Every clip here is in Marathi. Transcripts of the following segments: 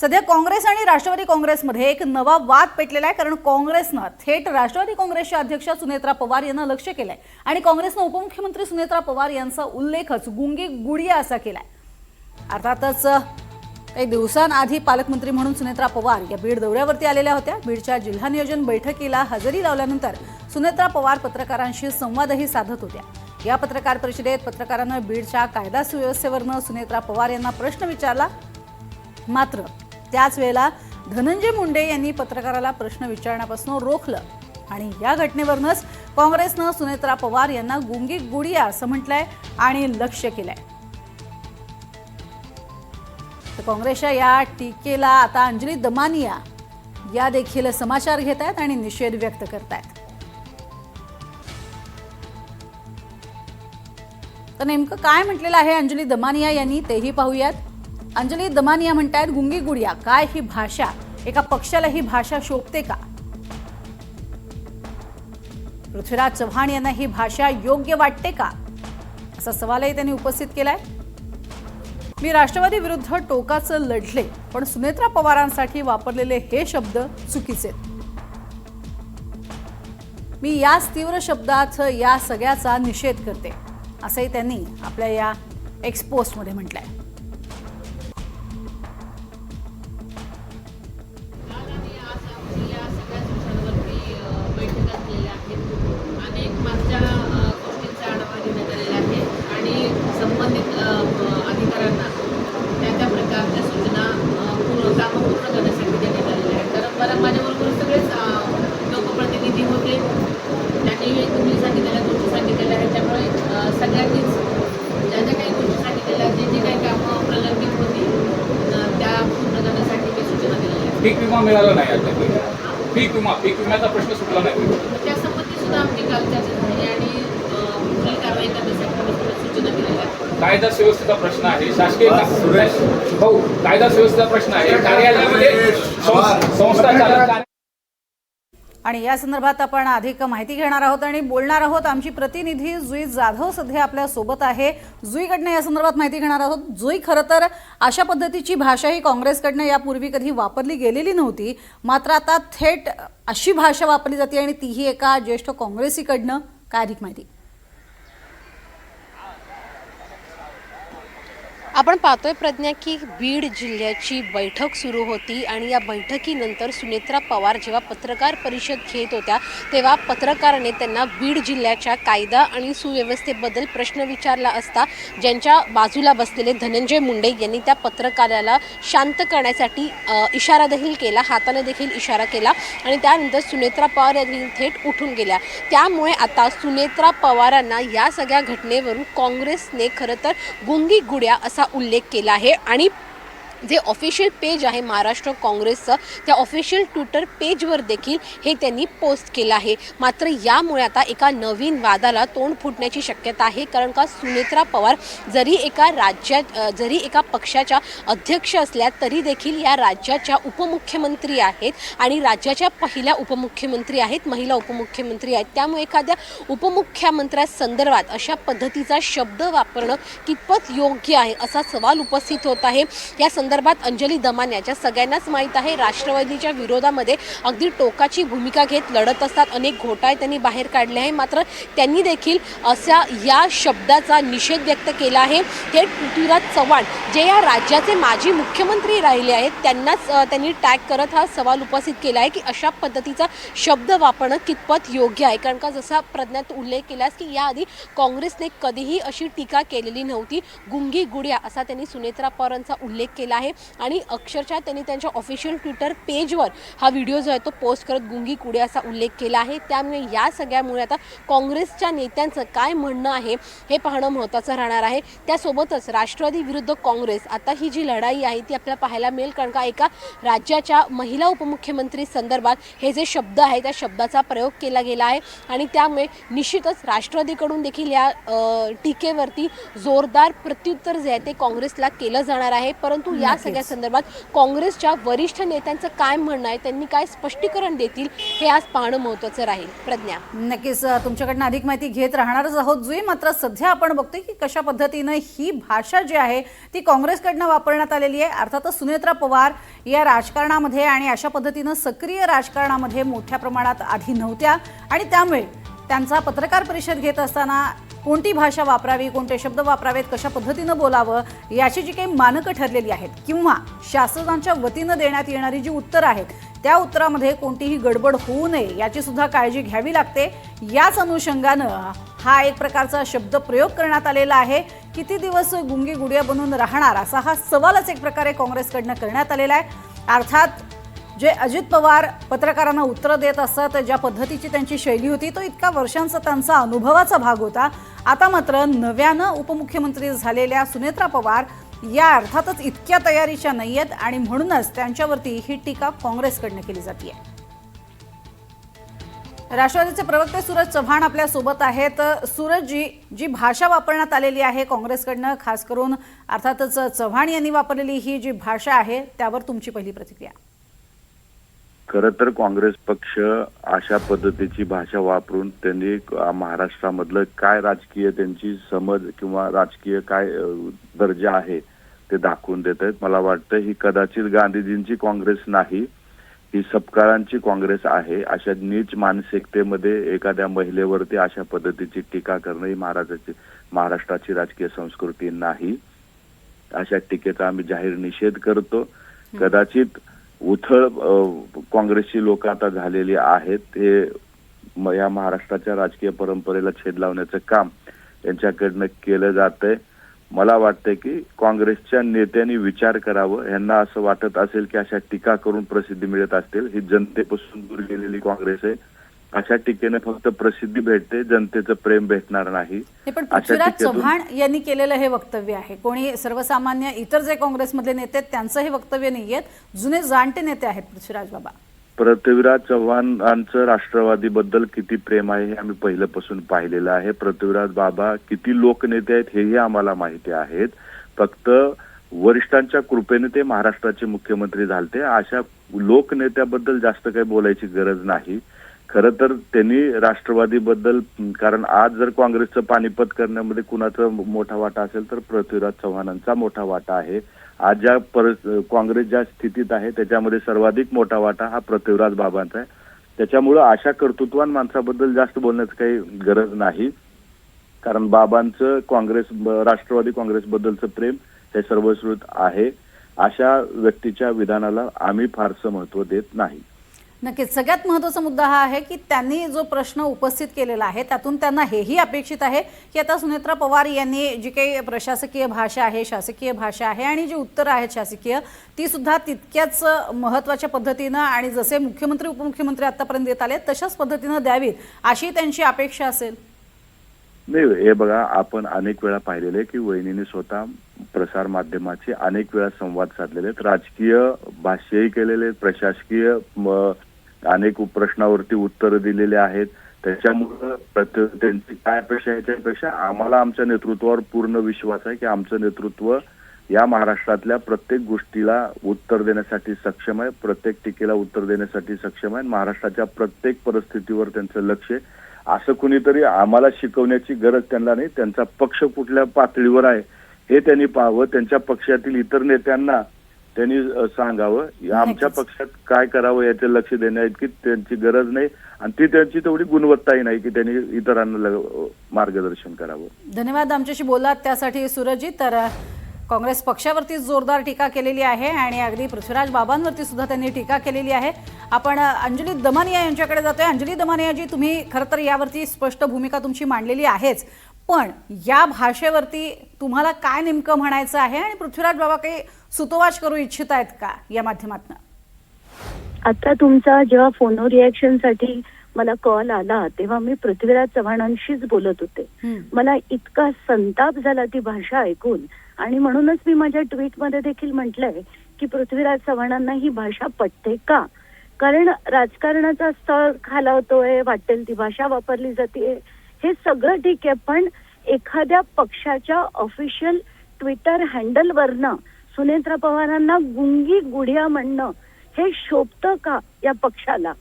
सध्या काँग्रेस आणि राष्ट्रवादी काँग्रेसमध्ये एक नवा वाद पेटलेला आहे, कारण काँग्रेसनं थेट राष्ट्रवादी काँग्रेसच्या अध्यक्ष सुनेत्रा पवार यांना लक्ष केलंय आणि काँग्रेसनं उपमुख्यमंत्री सुनेत्रा पवार यांचा उल्लेखच गुंगी गुडिया असा केलाय। अर्थातच काही दिवसांआधी पालकमंत्री म्हणून सुनेत्रा पवार या बीड दौऱ्यावरती आलेल्या होत्या। बीडच्या जिल्हा नियोजन बैठकीला हजेरी लावल्यानंतर सुनेत्रा पवार पत्रकारांशी संवादही साधत होत्या। या पत्रकार परिषदेत पत्रकारांना बीडच्या कायदा सुव्यवस्थेवरनं सुनेत्रा पवार यांना प्रश्न विचारला, मात्र त्याच वेळेला धनंजय मुंडे यांनी पत्रकाराला प्रश्न विचारण्यापासून रोखलं आणि या घटनेवरूनच काँग्रेसनं सुनेत्रा पवार यांना गुंगी गुडिया असं म्हटलंय आणि लक्ष्य केलंय। तर काँग्रेसच्या या टीकेला आता अंजली दमानिया या देखील समाचार घेत आहेत आणि निषेध व्यक्त करत आहेत। तर नेमकं काय म्हटलेलं आहे अंजली दमानिया यांनी तेही पाहूयात। अंजली दमानिया म्हणतात, गुंगी गुडिया काय ही भाषा, एका पक्षाला ही भाषा शोभते का? पृथ्वीराज चव्हाण यांना ही भाषा योग्य वाटते का, असा सवालही त्यांनी उपस्थित केलाय। मी राष्ट्रवादी विरुद्ध टोकाचं लढले, पण सुनेत्रा पवारांसाठी वापरलेले हे शब्द चुकीचे। मी याच तीव्र शब्दात या सगळ्याचा निषेध करते, असंही त्यांनी आपल्या या एक्सपोस्टमध्ये म्हटलंय। अधिकाऱ्यांना त्या प्रकारच्या सूचना पूर्ण करण्यासाठी देण्यात आलेल्या आहेत। तर मला माझ्याबरोबर सगळेच लोकप्रतिनिधी होते, त्यांनी तुम्ही सांगितलेल्या गोष्टी सांगितलेल्या आहेत। त्यामुळे सगळ्यांनीच ज्या ज्या काही गोष्टी सांगितलेल्या, जे काही कामं प्रलंबित होती त्या पूर्ण करण्यासाठी मी सूचना दिलेल्या आहेत। पीक विमा मिळाला नाही आता, पीक विम्याचा प्रश्न सुटला नाही, त्यासंबंधी सुद्धा आमची काल चर्चा झाली आणि पुढील कारवाई करण्यासाठी सूचना दिलेल्या आहेत। कायदा सुव्यवस्थेचा प्रश्न आहे, शासकीय कायदा सुव्यवस्थेचा प्रश्न आहे, कार्यालयामध्ये संस्था चालक। आणि या संदर्भात आपण अधिक माहिती घेणार आहोत आणि बोलणार आहोत। आमची प्रतिनिधी जुई जाधव सध्या आपल्या सोबत आहे। जुईकडनं या संदर्भात माहिती घेणार आहोत। जुई, खरं तर अशा पद्धतीची भाषा ही काँग्रेसकडनं यापूर्वी कधी वापरली गेलेली नव्हती, मात्र आता थेट अशी भाषा वापरली जाते आणि तीही एका ज्येष्ठ काँग्रेसीकडनं। काय अधिक माहिती? आपण पाहतोय प्रज्ञा की बीड जिल्ह्याची बैठक सुरू होती आणि या बैठकीनंतर सुनेत्रा पवार जेव्हा पत्रकार परिषद घेत होत्या तेव्हा पत्रकाराने त्यांना बीड जिल्ह्याच्या कायदा आणि सुव्यवस्थेबद्दल प्रश्न विचारला असता ज्यांच्या बाजूला बसलेले धनंजय मुंडे यांनी त्या पत्रकाराला शांत करण्यासाठी इशारा देखील केला, हाताने देखील इशारा केला आणि त्यानंतर सुनेत्रा पवार यांनी थेट उठून गेल्या। त्यामुळे आता सुनेत्रा पवारांना या सगळ्या घटनेवरून काँग्रेसने खरं तर गुंगी गुड्या असा उल्लेख केला आहे आणि जे ऑफिशियल पेज आहे महाराष्ट्र काँग्रेसचं, त्या ऑफिशियल ट्विटर पेजवर देखील हे त्यांनी पोस्ट केलं आहे। मात्र यामुळे आता एका नवीन वादाला तोंड फुटण्याची शक्यता आहे, कारण का सुनेत्रा पवार जरी एका पक्षाच्या अध्यक्ष असल्या तरी देखील या राज्याच्या उपमुख्यमंत्री आहेत आणि राज्याच्या पहिल्या उपमुख्यमंत्री आहेत, महिला उपमुख्यमंत्री आहेत। त्यामुळे एखाद्या उपमुख्यमंत्र्यांसंदर्भात अशा पद्धतीचा शब्द वापरणं कितपत योग्य आहे असा सवाल उपस्थित होत आहे। या संदर्भात अंजली दमानिया, ज्या सगळ्यांनाच माहीत आहे राष्ट्रवादीच्या विरोधामध्ये अगदी टोकाची भूमिका घेत लढत असतात, अनेक घोटाळे त्यांनी बाहेर काढले आहे, मात्र त्यांनी देखील अशा या शब्दाचा निषेध व्यक्त केला आहे। थेट पृथ्वीराज चव्हाण जे या राज्याचे माजी मुख्यमंत्री राहिले आहेत त्यांनाच त्यांनी टॅग करत हा सवाल उपस्थित केला आहे की अशा पद्धतीचा शब्द वापरणं कितपत योग्य आहे, कारण का जसा प्रज्ञात उल्लेख केलास की याआधी काँग्रेसने कधीही अशी टीका केलेली नव्हती। गुंगी गुडिया असा त्यांनी सुनेत्रा पवारांचा उल्लेख केला आहे आणि अक्षरशः त्यांनी त्यांच्या ऑफिशियल ट्विटर पेजवर हा व्हिडिओ जो आहे तो पोस्ट करत गुंगी गुडिया असा उल्लेख केला आहे। त्यामुळे या सगळ्यामुळे आता काँग्रेसच्या नेत्यांचं काय म्हणणं आहे हे पाहणं महत्त्वाचं राहणार आहे। त्यासोबतच राष्ट्रवादी विरुद्ध काँग्रेस आता ही जी लढाई आहे ती आपल्याला पाहायला मिळेल, कारण का एका राज्याच्या महिला उपमुख्यमंत्री संदर्भात हे जे शब्द आहे त्या शब्दाचा प्रयोग केला गेला आहे आणि त्यामुळे निश्चितच राष्ट्रवादीकडून देखील या टीकेवरती जोरदार प्रत्युत्तर जे आहे ते काँग्रेसला केलं जाणार आहे। परंतु या या नक्कीच. सगळ्या संदर्भात काँग्रेसच्या वरिष्ठ नेत्यांचं काय म्हणणं आहे, त्यांनी काय स्पष्टीकरण देतील हे आज पाहणं महत्त्वाचं राहील. प्रज्ञा. नक्कीच तुमच्याकडनं अधिक माहिती घेत राहणारच आहोत जुई. मात्र सध्या आपण बघतोय की कशा पद्धतीनं ही भाषा जी आहे ती काँग्रेसकडनं वापरण्यात आलेली आहे. अर्थातच सुनेत्रा पवार या राजकारणामध्ये आणि अशा पद्धतीनं सक्रिय राजकारणामध्ये मोठ्या प्रमाणात आधी नव्हत्या आणि त्यामुळे त्यांचा पत्रकार परिषद घेत असताना कोणती भाषा वापरावी, कोणते शब्द वापरावेत, कशा पद्धतीनं बोलावं याची जी काही मानकं ठरलेली आहेत किंवा शासनाच्या वतीनं देण्यात येणारी जी उत्तरं आहेत त्या उत्तरामध्ये कोणतीही गडबड होऊ नये याची सुद्धा काळजी घ्यावी लागते. याच अनुषंगानं हा एक प्रकारचा शब्द प्रयोग करण्यात आलेला आहे. किती दिवस गुंगी गुडिया बनून राहणार असा हा सवालच एक प्रकारे काँग्रेसकडनं करण्यात आलेला आहे. अर्थात जे अजित पवार पत्रकारांना उत्तरं देत असतात, ज्या पद्धतीची त्यांची शैली होती तो इतका वर्षांचा त्यांचा अनुभवाचा भाग होता. आता मात्र नव्यानं उपमुख्यमंत्री झालेल्या सुनेत्रा पवार या अर्थातच इतक्या तयारीच्या नाही आहेत आणि म्हणूनच त्यांच्यावरती ही टीका काँग्रेसकडनं केली जाते. राष्ट्रवादीचे प्रवक्ते सूरज चव्हाण आपल्या सोबत आहेत. सूरजजी, जी भाषा वापरण्यात आलेली आहे काँग्रेसकडनं, खास करून अर्थातच चव्हाण यांनी वापरलेली ही जी भाषा आहे त्यावर तुमची पहिली प्रतिक्रिया? खरं तर काँग्रेस पक्ष अशा पद्धतीची भाषा वापरून त्यांनी महाराष्ट्रामधलं काय राजकीय त्यांची समज किंवा राजकीय काय दर्जा आहे ते दाखवून देत आहेत. मला वाटतं ही कदाचित गांधीजींची काँग्रेस नाही, ही सपकाळांची काँग्रेस आहे. अशा नीच मानसिकतेमध्ये एखाद्या महिलेवरती अशा पद्धतीची टीका करणं ही महाराष्ट्राची राजकीय संस्कृती नाही. अशा टीकेचा आम्ही जाहीर निषेध करतो. कदाचित उथळ काँग्रेसची लोक आता झालेली आहेत, ते या महाराष्ट्राच्या राजकीय परंपरेला छेद लावण्याचं काम यांच्याकडनं केलं जातंय. मला वाटतंय की काँग्रेसच्या नेत्यांनी विचार करावं. यांना असं वाटत असेल की अशा टीका करून प्रसिद्धी मिळत असतील. ही जनतेपासून दूर गेलेली काँग्रेस आहे. अशा टीकेने फक्त प्रसिद्धी भेटते, जनतेचं प्रेम भेटणार नाही. पण पृथ्वीराज चव्हाण यांनी केलेलं हे वक्तव्य आहे. कोणी सर्वसामान्य इतर जे काँग्रेसमधले नेते आहेत त्यांचं हे वक्तव्य नाहीये, जुने जाणते नेते आहेत पृथ्वीराज बाबा. पृथ्वीराज चव्हाणांचं राष्ट्रवादीबद्दल किती प्रेम आहे हे आम्ही पहिल्यापासून पाहिलेलं आहे. पृथ्वीराज बाबा किती लोकनेते आहेत हेही आम्हाला माहिती आहेत. फक्त वरिष्ठांच्या कृपेने ते महाराष्ट्राचे मुख्यमंत्री झालते. अशा लोकनेत्याबद्दल जास्त काही बोलायची गरज नाही. खरं तर त्यांनी राष्ट्रवादीबद्दल, कारण आज जर काँग्रेसचं पानिपत करण्यामध्ये कुणाचा मोठा वाटा असेल तर पृथ्वीराज चव्हाणांचा मोठा वाटा आहे. आज ज्या काँग्रेस ज्या स्थितीत आहे त्याच्यामध्ये सर्वाधिक मोठा वाटा हा पृथ्वीराज बाबांचा आहे. त्याच्यामुळं अशा कर्तृत्वान माणसाबद्दल जास्त बोलण्याची काही गरज नाही, कारण बाबांचं राष्ट्रवादी काँग्रेसबद्दलचं प्रेम हे सर्वश्रुत आहे. अशा व्यक्तीच्या विधानाला आम्ही फारसं महत्त्व देत नाही. नक्कीच सगळ्यात महत्त्वाचा मुद्दा हा आहे की त्यांनी जो प्रश्न उपस्थित केलेला आहे त्यातून त्यांना हेही अपेक्षित आहे की आता सुनेत्रा पवार यांनी जी काही प्रशासकीय भाषा आहे, शासकीय भाषा आहे आणि जी उत्तरं आहेत शासकीय ती सुद्धा तितक्याच महत्त्वाच्या पद्धतीनं आणि जसे मुख्यमंत्री उपमुख्यमंत्री आतापर्यंत देत आले तशाच पद्धतीनं द्यावीत अशी त्यांची अपेक्षा असेल. नाही, हे बघा, आपण अनेक वेळा पाहिलेले की वहिनीने स्वतः प्रसार माध्यमाचे अनेक वेळा संवाद साधलेले आहेत. राजकीय भाष्यही केलेले, प्रशासकीय अनेक प्रश्नावरती उत्तर दिलेले आहेत. त्याच्यामुळं त्यांची काय अपेक्षा याच्यापेक्षा आम्हाला आमच्या नेतृत्वावर पूर्ण विश्वास आहे की आमचं नेतृत्व या महाराष्ट्रातल्या प्रत्येक गोष्टीला उत्तर देण्यासाठी सक्षम आहे, प्रत्येक टीकेला उत्तर देण्यासाठी सक्षम आहे. महाराष्ट्राच्या प्रत्येक परिस्थितीवर त्यांचं लक्ष आहे. असं कुणीतरी आम्हाला शिकवण्याची गरज त्यांना नाही. त्यांचा पक्ष कुठल्या पातळीवर आहे हे त्यांनी पाहावं. त्यांच्या पक्षातील इतर नेत्यांना त्यांनी सांगावं आमच्या पक्षात काय करावं याचे लक्ष देण्याइतकी त्यांची गरज नाही आणि ती त्यांची तेवढी गुणवत्ताही नाही की त्यांनी इतरांना मार्गदर्शन करावं. धन्यवाद आमच्याशी बोललात त्यासाठी सूरजजी. तर काँग्रेस पक्षावरती जोरदार टीका केलेली आहे आणि अगदी पृथ्वीराज बाबांवरती सुद्धा त्यांनी टीका केलेली आहे. आपण अंजली दमानिया यांच्याकडे जातोय. अंजली दमानियाजी, तुम्ही खरं तर यावरती स्पष्ट भूमिका तुमची मांडलेली आहेच, पण या भाषेवरती तुम्हाला काय नेमकं म्हणायचं आहे आणि पृथ्वीराज बाबा काही सुतोवाच करू इच्छित आहेत का या माध्यमातून? आता तुमचा जेव्हा फोनवर रिॲक्शनसाठी मला कॉल आला तेव्हा मी पृथ्वीराज चव्हाणांशीच बोलत होते. मला इतका संताप झाला ती भाषा ऐकून आणि म्हणूनच मी माझ्या ट्विटमध्ये देखील म्हटलंय की पृथ्वीराज चव्हाणांना ही भाषा पटते का? कारण राजकारणाचा स्थळ खालावतोय, वाटेल ती भाषा वापरली जाते, हे सगळं ठीक आहे, पण एखाद्या पक्षाच्या ऑफिशियल ट्विटर हँडलवरनं सुनेत्रा पवारांना गुंगी गुढिया म्हणणं हे शोभतं का या पक्षाला?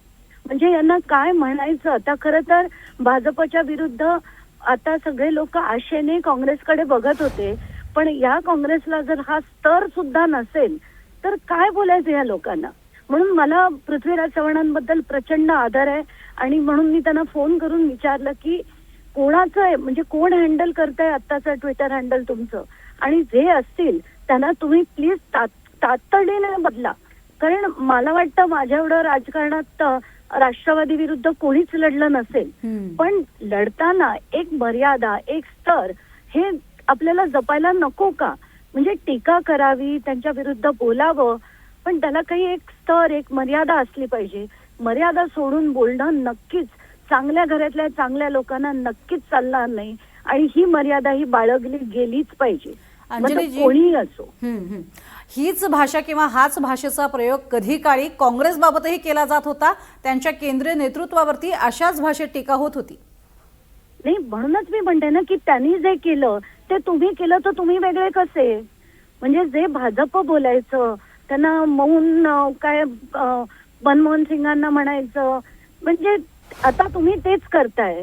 म्हणजे यांना काय म्हणायचं? आता खरं तर भाजपच्या विरुद्ध आता सगळे लोक आशेने काँग्रेसकडे बघत होते, पण या काँग्रेसला जर हा स्तर सुद्धा नसेल तर काय बोलायचं या लोकांना? म्हणून मला पृथ्वीराज चव्हाणांबद्दल प्रचंड आदर आहे आणि म्हणून मी त्यांना फोन करून विचारलं की कोणाचं आहे, म्हणजे कोण हँडल करताय आत्ताचं ट्विटर हँडल तुमचं, आणि जे असतील त्यांना तुम्ही प्लीज तातडीने बदला. कारण मला वाटतं माझ्या एवढं राजकारणात राष्ट्रवादी विरुद्ध कोणीच लढलं नसेल, पण लढताना एक मर्यादा, एक स्तर हे आपल्याला जपायला नको का? म्हणजे टीका करावी, त्यांच्या विरुद्ध बोलावं, पण त्याला काही एक स्तर, एक मर्यादा असली पाहिजे. मर्यादा सोडून बोलणं नक्कीच चांगल्या घरातल्या चांगल्या लोकांना नक्कीच चालणार नाही आणि ही मर्यादा ही बाळगली गेलीच पाहिजे, अंजलीजी, कोणीही असो. हीच भाषा किंवा हाच भाषेचा प्रयोग कधी काळी काँग्रेसबाबतही केला जात होता. त्यांच्या केंद्रीय नेतृत्वावरती अशाच भाषेत टीका होत होती. नाही, म्हणूनच मी म्हणते ना की त्यांनी जे केलं ते तुम्ही केलं तर तुम्ही वेगळे कसे? म्हणजे जे भाजप बोलायचं त्यांना मौन काय मनमोहन सिंगांना म्हणायचं, म्हणजे आता तुम्ही तेच करताय,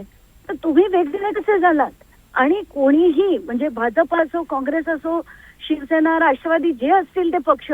तर तुम्ही वेगळे कसे झालात? आणि कोणीही म्हणजे भाजप असो, काँग्रेस असो, शिवसेना, राष्ट्रवादी जे असतील ते पक्ष,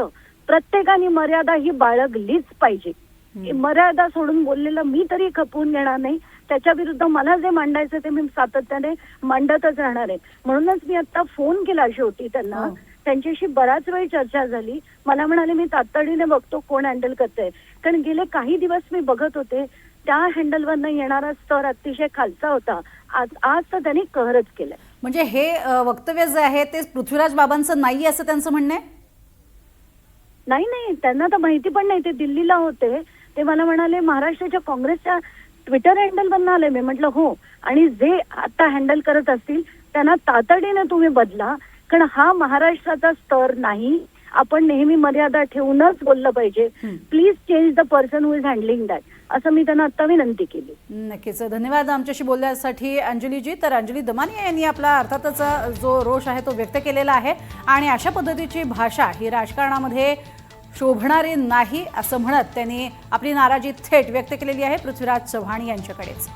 प्रत्येकाने मर्यादा ही बाळगलीच पाहिजे. मर्यादा सोडून बोललेलं मी तरी खपवून घेणार नाही. त्याच्या विरुद्ध मला जे मांडायचं ते मी सातत्याने मांडतच राहणार आहे. म्हणूनच मी आता फोन केला शेवटी त्यांना, त्यांच्याशी बराच वेळ चर्चा झाली. मला म्हणाले मी तातडीने बघतो कोण हँडल करतंय, कारण गेले काही दिवस मी बघत होते त्या हँडलवरनं येणारा स्तर अतिशय खालचा होता. आज तर त्यांनी कहरच केलाय. म्हणजे हे वक्तव्य जे आहे ते पृथ्वीराज बाबांचं नाही असं त्यांचं म्हणणं आहे? नाही, त्यांना तर माहिती पण नाही. ते दिल्लीला होते, ते मला म्हणाले महाराष्ट्राच्या काँग्रेसच्या ट्विटर हँडलवरनं आले. मी म्हटलं हो, आणि जे आता हँडल करत असतील त्यांना तातडीने तुम्ही बदला, कारण हा महाराष्ट्राचा स्तर नाही. आपण नेहमी मर्यादा ठेवूनच बोललं पाहिजे. Please change the person who is handling that, असं मी त्यांना आता विनंती केली. नक्कीच, धन्यवाद आमच्याशी बोलण्यासाठी अंजलीजी. तर अंजली दमानिया यांनी आपला अर्थातच जो रोष आहे तो व्यक्त केलेला आहे आणि अशा पद्धतीची भाषा ही राजकारणामध्ये शोभणारी नाही असं म्हणत त्यांनी आपली नाराजी थेट व्यक्त केलेली आहे पृथ्वीराज चव्हाण यांच्याकडेच.